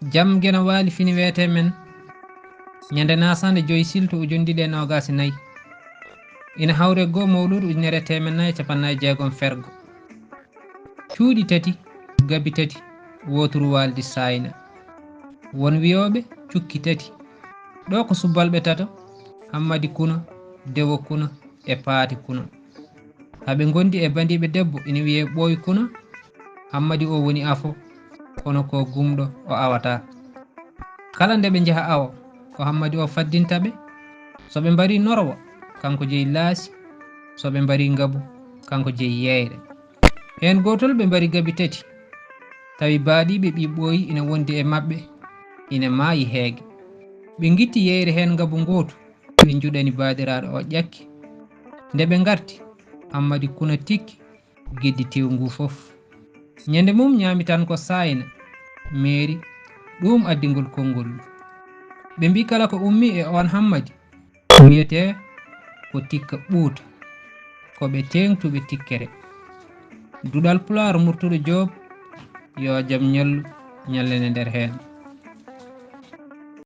jam gena waali fini wete men ñande nasande joyi silto ujun ɗiɗi e nogas e nayyi ina hawre goo mawludu ujunere temen nayyi e capannayi jeegom fergo cuuɗi tati gabi tati woturu waldi sayna won wiyoɓe cukki tati ɗo ko subalɓe tato Hammadi Kuno Dewo Kuno e Paati Kuno haɓe gondi e bandiɓe debbo ina wiye ɓooy Kuno Hammadi o woni afo kono ko gumɗo o awata kala nde ɓe jaha awo ko Hammadi o faddintaɓe soɓe mbari Norwa kanko jeeyi laasi soɓe mbari Ngabu kanko jeeyi Yeyre hen gotol ɓe mbari gabi tati tawi baaɗiɓe ɓi ɓooyi ina wondi e mabɓe ina maayi heege ɓe gitti Yeyre hen Ngabu gotu ɓe juɗani baɗiraɗo o ƴakki nde ɓe garti Hammadi Kuno tikki geddi tew ngu fof ñande mum ñami tan ko sayna meeri ɗum addingol konngol ɓe mbi kala ko ummi e on Hammadi wiyete ko tikka ɓuuta koɓe tengtuɓe tikkere duɗal Pulaar murtuɗo Joob yo jaam ñallu ñallene nder hen